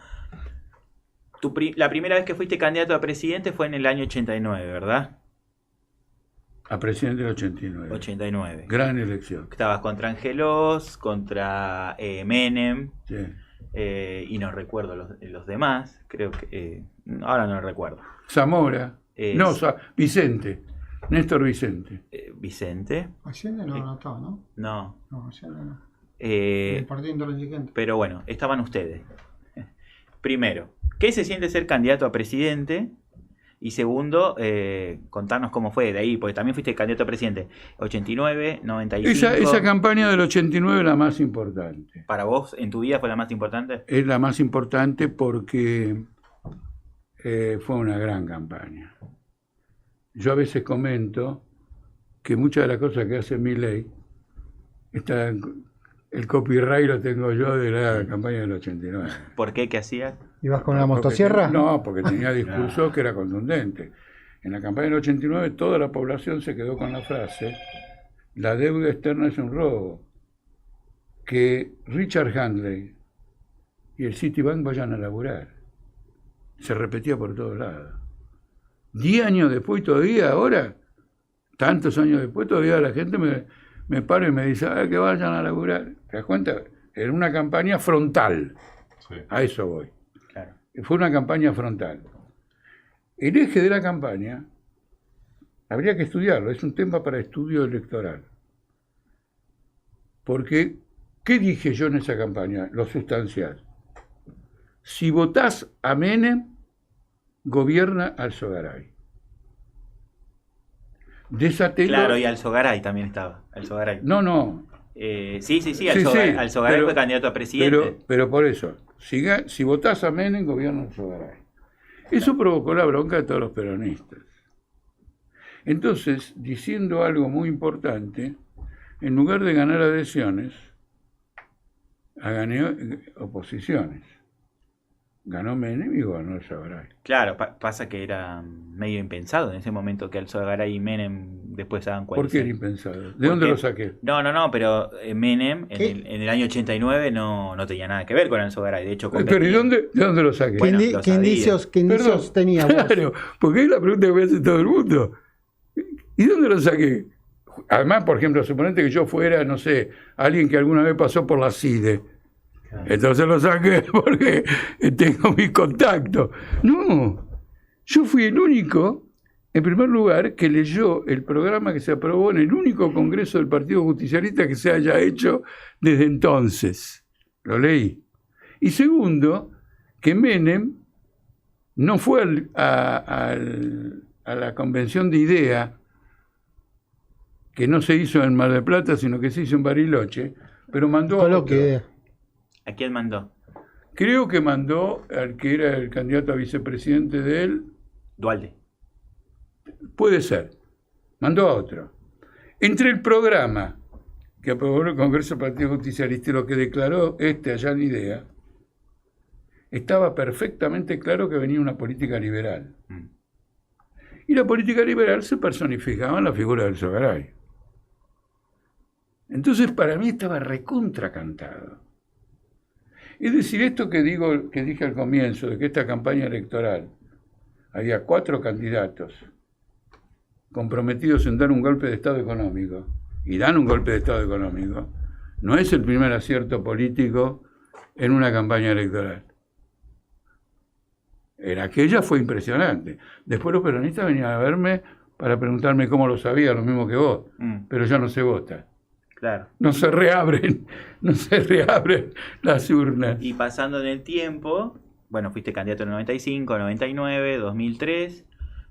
La primera vez que fuiste candidato a presidente fue en el año 89, ¿verdad? A presidente del 89. 89. Gran elección. Estabas contra Angelos, contra Menem, Sí. y no recuerdo los demás, creo que... ahora no recuerdo. Zamora. Es- No, Vicente. Néstor Vicente. Vicente, Allende no estaba, ¿no? no. No, Allende no. Eh, El Partido Intransigente. pero bueno, estaban ustedes. Primero, ¿qué se siente ser candidato a presidente? Y segundo, contarnos cómo fue de ahí, porque también fuiste candidato a presidente. 89, 95. Esa campaña del 89 es la más importante. ¿Para vos, en tu vida, fue la más importante? Es la más importante porque fue una gran campaña. Yo a veces comento que muchas de las cosas que hace Milei, el copyright lo tengo yo de la campaña del 89. ¿Por qué? ¿Qué hacías? ¿Ibas con la motosierra? No, porque tenía discurso que era contundente. En la campaña del 89 toda la población se quedó con la frase: la deuda externa es un robo. Que Richard Handley y el Citibank vayan a laburar. Se repetía por todos lados. 10 años después todavía, ahora, tantos años después, todavía la gente me para y me dice, que vayan a laburar. ¿Te das cuenta? Era una campaña frontal. Sí. A eso voy. Claro. Fue una campaña frontal. El eje de la campaña, habría que estudiarlo, es un tema para estudio electoral. Porque, ¿qué dije yo en esa campaña? Lo sustancial. Si votás a Menem, gobierna Alzogaray. Desatelo. Claro, y Alzogaray también estaba. Alzogaray. No. Sí, Sí, Alzogaray pero- fue candidato a presidente. Pero por eso, si votás a Menem, gobierna Alzogaray. Eso provocó la bronca de todos los peronistas. Entonces, diciendo algo muy importante, en lugar de ganar adhesiones, ganó oposiciones. Ganó Menem y ganó Alzogaray. Claro, pasa que era medio impensado en ese momento que Alzogaray y Menem después hagan ¿Por qué era coalición. impensado? ¿De dónde qué? lo saqué? No, pero Menem ¿Qué? en el año 89 no tenía nada que ver con Alzogaray. De hecho, Pero ¿y competía. de dónde lo saqué? Bueno, ¿Qué, lo qué sabía. indicios, qué indicios Perdón. tenía vos? Claro, porque es la pregunta que me hace todo el mundo. ¿Y dónde lo saqué? Además, por ejemplo, suponete que yo fuera, no sé, alguien que alguna vez pasó por la CIDE. Entonces lo saqué porque tengo mi contacto. No, yo fui el único, en primer lugar, que leyó el programa que se aprobó en el único congreso del Partido Justicialista que se haya hecho desde entonces. Lo leí. Y segundo, que Menem no fue a la convención de IDEA, que no se hizo en Mar del Plata, sino que se hizo en Bariloche, pero mandó a otro. Coloque. ¿A quién mandó? Creo que mandó al que era el candidato a vicepresidente de él, Dualde. puede ser, mandó a otro. Entre el programa que aprobó el Congreso del Partido Justicialista y lo que declaró allá en IDEA, estaba perfectamente claro que venía una política liberal. Mm. Y la política liberal se personificaba en la figura del Alzogaray. Entonces, para mí estaba recontra cantado. Es decir, esto que dije al comienzo, de que esta campaña electoral había 4 candidatos comprometidos en dar un golpe de Estado económico, y dan un golpe de Estado económico, no es el primer acierto político en una campaña electoral. En aquella fue impresionante. Después los peronistas venían a verme para preguntarme cómo lo sabía, lo mismo que vos, pero ya no se vota. Claro. No se reabren las urnas. Y pasando en el tiempo, bueno, fuiste candidato en el 95, 99, 2003,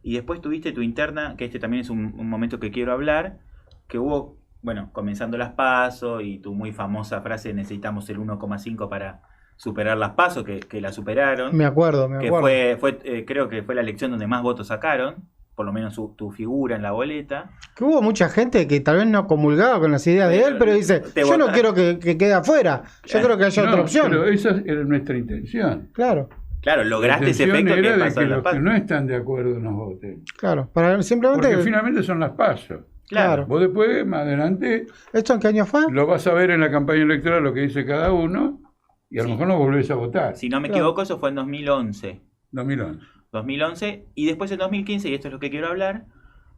y después tuviste tu interna, que este también es un momento que quiero hablar, que hubo, bueno, comenzando las PASO y tu muy famosa frase, necesitamos el 1,5 para superar las PASO, que la superaron. Me acuerdo. Que fue creo que fue la elección donde más votos sacaron, por lo menos tu figura en la boleta. Que hubo mucha gente que tal vez no comulgaba con las ideas de él, pero dice, Te yo no votaron. quiero que quede afuera, yo creo que haya No, otra opción. pero esa era nuestra intención. Claro, Claro, lograste La ese intención efecto que era de pasó que en las los que PASO. no están de acuerdo nos voten. claro. Para simplemente. Porque finalmente son las PASO. Claro. Vos después, más adelante, ¿Esto en qué año fue? lo vas a ver en la campaña electoral lo que dice cada uno y a lo Sí. mejor no volvés a votar. Si no me Claro. equivoco, eso fue en 2011. 2011. 2011, y después en 2015, y esto es lo que quiero hablar,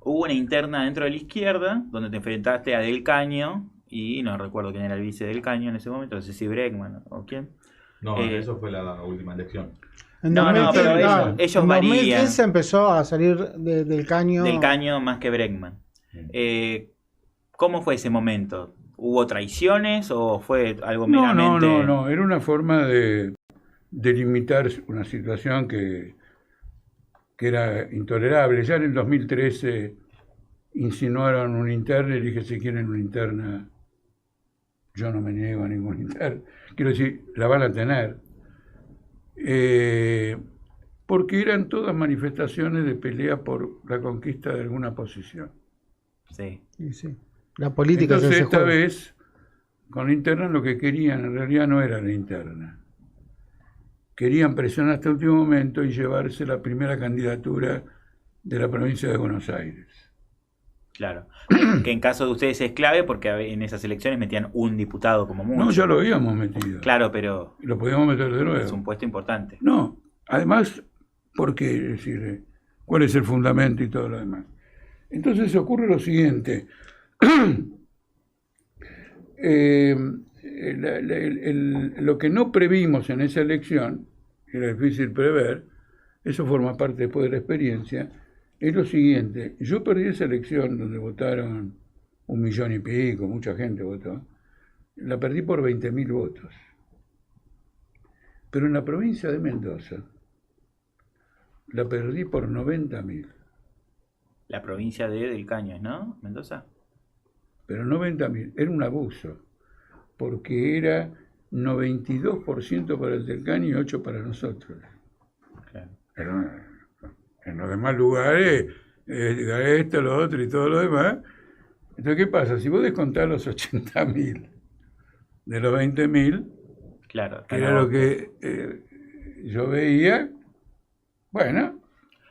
hubo una interna dentro de la izquierda, donde te enfrentaste a Del Caño, y no recuerdo quién era el vice Del Caño en ese momento, no sé si Bregman o quién. No, eso fue la última elección. En No, 2015, pero ellos en varían. 2015 empezó a salir del caño. Del Caño más que Bregman. ¿Cómo fue ese momento? ¿Hubo traiciones o fue algo meramente...? No, era una forma de delimitar una situación que era intolerable. Ya en el 2013 insinuaron una interna y dije, si quieren una interna, yo no me niego a ninguna interna. Quiero decir, la van a tener. Porque eran todas manifestaciones de pelea por la conquista de alguna posición. Sí. Y sí. La política Entonces es ese esta juego. vez, con la interna lo que querían en realidad no era la interna. Querían presionar hasta el último momento y llevarse la primera candidatura de la provincia de Buenos Aires. Claro. Que en caso de ustedes es clave porque en esas elecciones metían un diputado como mucho. No, ya lo habíamos metido. Claro, pero Lo podíamos meter de nuevo. es un puesto importante. No, además, porque, es decir, ¿cuál es el fundamento y todo lo demás? Entonces ocurre lo siguiente. Lo que no previmos en esa elección, era difícil prever, eso forma parte después de la experiencia, es lo siguiente. Yo perdí esa elección donde votaron 1 millón y pico, mucha gente votó, la perdí por 20.000 votos. Pero en la provincia de Mendoza la perdí por 90.000. La provincia de Del Caño, ¿no? ¿Mendoza? Pero 90.000, era un abuso, porque era 92% para el Del Caño y 8% para nosotros. Claro. En los demás lugares, esto, lo otro y todo lo demás. Entonces, ¿qué pasa? Si vos descontás los 80.000 de los 20.000, Claro. que era lo que yo veía, bueno.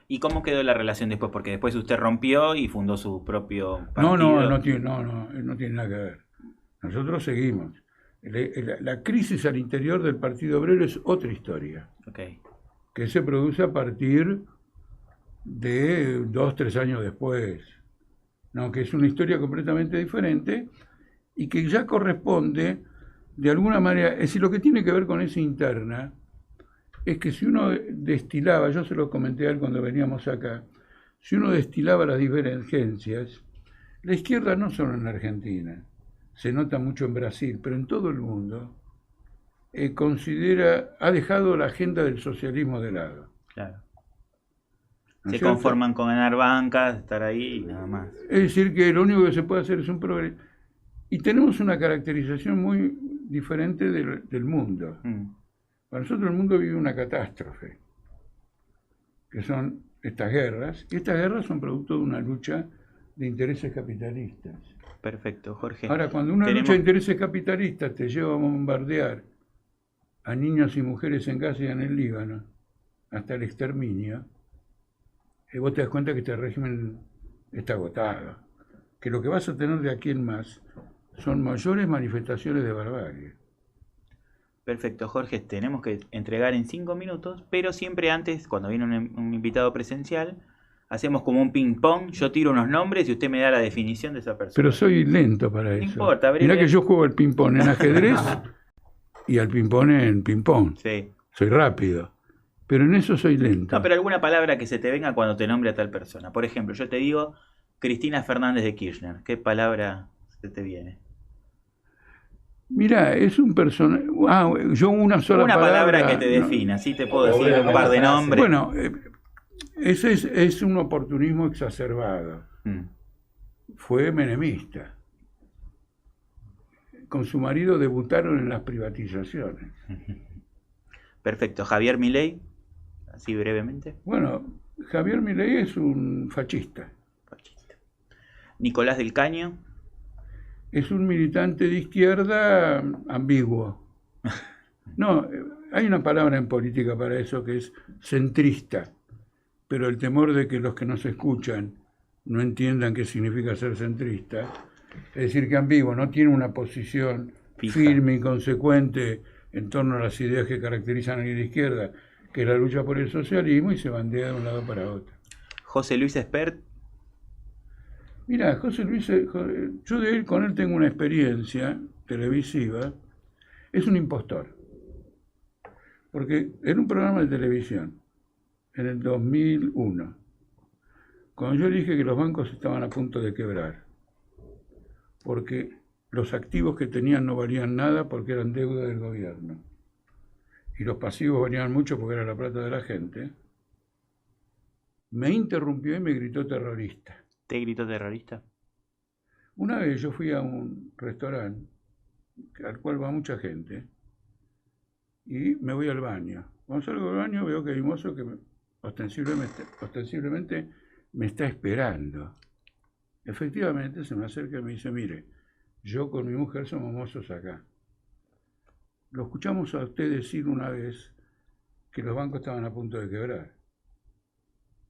¿Y cómo quedó la relación después? Porque después usted rompió y fundó su propio partido. No tiene nada que ver. Nosotros seguimos. La crisis al interior del Partido Obrero es otra historia, Okay. que se produce a partir de 2-3 años después, ¿no? Que es una historia completamente diferente y que ya corresponde, de alguna manera, es decir, lo que tiene que ver con esa interna, es que si uno destilaba, yo se lo comenté a él cuando veníamos acá, si uno destilaba las divergencias, la izquierda no solo en la Argentina, se nota mucho en Brasil, pero en todo el mundo, ha dejado la agenda del socialismo de lado. Claro. ¿No Se es cierto? conforman con ganar bancas, estar ahí y nada más. Es decir, que lo único que se puede hacer es un progreso. Y tenemos una caracterización muy diferente del mundo. Para nosotros el mundo vive una catástrofe, que son estas guerras, y estas guerras son producto de una lucha de intereses capitalistas. Perfecto, Jorge. Ahora, cuando una lucha de intereses capitalistas te lleva a bombardear a niños y mujeres en Gaza y en el Líbano, hasta el exterminio, vos te das cuenta que este régimen está agotado, que lo que vas a tener de aquí en más son mayores manifestaciones de barbarie. Perfecto, Jorge. Tenemos que entregar en 5 minutos, pero siempre antes, cuando viene un invitado presencial, hacemos como un ping-pong. Yo tiro unos nombres y usted me da la definición de esa persona. Pero soy lento para eso. No importa, Mirá que yo juego al ping-pong en ajedrez y al ping-pong en ping-pong. Sí. Soy rápido, pero en eso soy lento. No, pero alguna palabra que se te venga cuando te nombre a tal persona. Por ejemplo, yo te digo Cristina Fernández de Kirchner. ¿Qué palabra se te viene? Mirá, es un personaje. Yo una sola Una palabra que no. te defina. Sí te puedo decir un par de nombres. Bueno, ese es un oportunismo exacerbado. Fue menemista. Con su marido debutaron en las privatizaciones. Perfecto. Javier Milei, así brevemente. Bueno, Javier Milei es un fascista. Nicolás del Caño. Es un militante de izquierda ambiguo. No, hay una palabra en política para eso que es centrista, pero el temor de que los que nos escuchan no entiendan qué significa ser centrista, es decir, que ambiguo, no tiene una posición fija, firme y consecuente en torno a las ideas que caracterizan a la izquierda, que es la lucha por el socialismo, y se bandea de un lado para otro. José Luis Espert. Mira, José Luis, yo de él, con él tengo una experiencia televisiva. Es un impostor. Porque en un programa de televisión, en el 2001, cuando yo dije que los bancos estaban a punto de quebrar, porque los activos que tenían no valían nada porque eran deuda del gobierno, y los pasivos valían mucho porque era la plata de la gente, me interrumpió y me gritó terrorista. ¿Te gritó terrorista? Una vez yo fui a un restaurante al cual va mucha gente y me voy al baño. Cuando salgo del baño veo que hay un mozo que ostensiblemente me está esperando. Efectivamente se me acerca y me dice, mire, yo con mi mujer somos mozos acá. Lo escuchamos a usted decir una vez que los bancos estaban a punto de quebrar.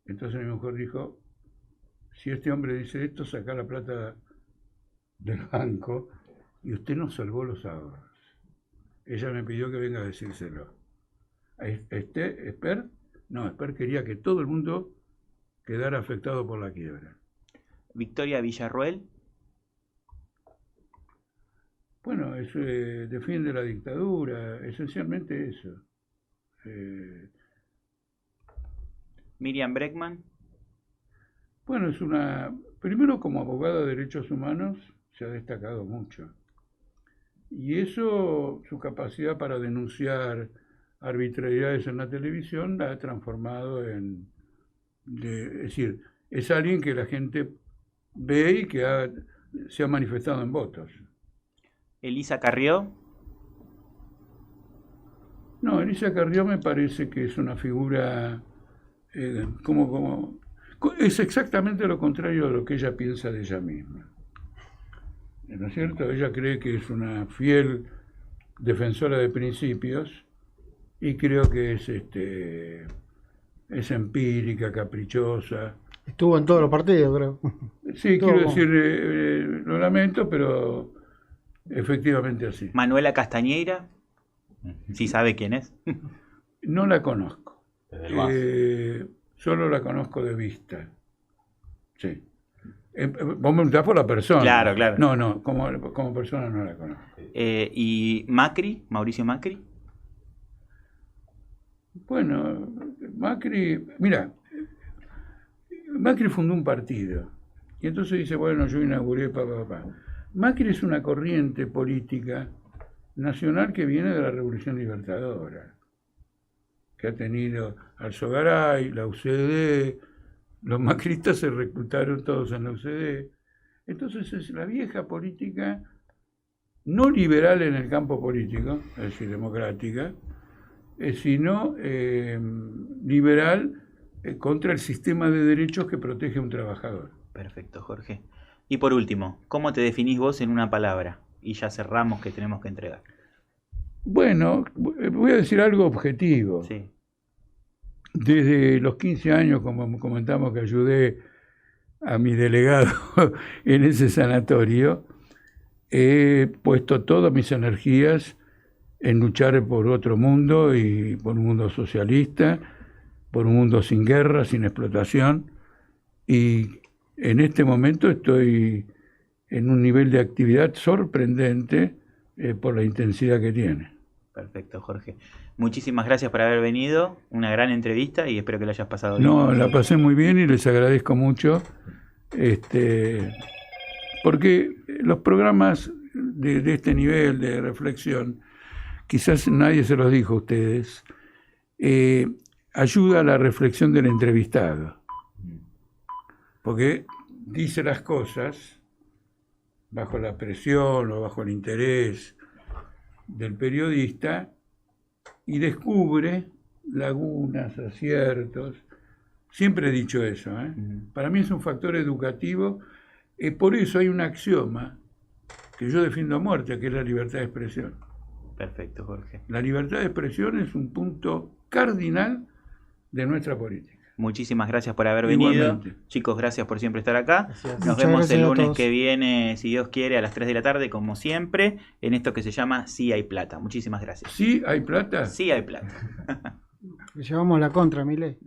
Entonces mi mujer dijo, si este hombre dice esto, saca la plata del banco y usted nos salvó los ahorros. Ella me pidió que venga a decírselo. Espert quería que todo el mundo quedara afectado por la quiebra. Victoria Villarroel. Bueno, defiende la dictadura, esencialmente eso. Miriam Breckman. Bueno, primero como abogada de derechos humanos se ha destacado mucho. Y eso, su capacidad para denunciar arbitrariedades en la televisión, la ha transformado es decir, es alguien que la gente ve y que se ha manifestado en votos. Elisa Carrió. No, Elisa Carrió me parece que es una figura es exactamente lo contrario de lo que ella piensa de ella misma. ¿No es cierto? Ella cree que es una fiel defensora de principios y creo que es empírica, caprichosa. Estuvo en todos los partidos, creo. Sí, quiero decir, lo lamento, pero efectivamente así. Manuela Castañeira. ¿Sí sabe quién es? No la conozco. Solo la conozco de vista. Sí. Vos me preguntás por la persona. Claro, claro. No, como persona no la conozco. ¿Y Macri? ¿Mauricio Macri? Bueno, Macri fundó un partido. Y entonces dice, bueno, yo inauguré, Macri es una corriente política nacional que viene de la Revolución Libertadora, que ha tenido Alzogaray, la UCD, los macristas se reclutaron todos en la UCD. Entonces es la vieja política no liberal en el campo político, es decir, democrática, sino liberal contra el sistema de derechos que protege a un trabajador. Perfecto, Jorge. Y por último, ¿cómo te definís vos en una palabra? Y ya cerramos que tenemos que entregar. Bueno, voy a decir algo objetivo. Sí. Desde los 15 años, como comentamos, que ayudé a mi delegado en ese sanatorio, he puesto todas mis energías en luchar por otro mundo y por un mundo socialista, por un mundo sin guerra, sin explotación. Y en este momento estoy en un nivel de actividad sorprendente por la intensidad que tiene. Perfecto, Jorge. Muchísimas gracias por haber venido. Una gran entrevista y espero que lo hayas pasado bien. No, la pasé muy bien y les agradezco mucho. Porque los programas de este nivel de reflexión, quizás nadie se los dijo a ustedes, ayuda a la reflexión del entrevistado. Porque dice las cosas bajo la presión o bajo el interés del periodista y descubre lagunas, aciertos. Siempre he dicho eso, ¿eh? Para mí es un factor educativo. Por eso hay un axioma que yo defiendo a muerte, que es la libertad de expresión. Perfecto, Jorge. La libertad de expresión es un punto cardinal de nuestra política. Muchísimas gracias por haber venido. Igualmente. Chicos, gracias por siempre estar acá. Gracias. Nos Muchas vemos gracias el a lunes todos. que viene, si Dios quiere, a las 3 de la tarde, como siempre, en esto que se llama Sí hay plata. Muchísimas gracias. ¿Sí hay plata? Sí hay plata. Le llevamos la contra, Milei.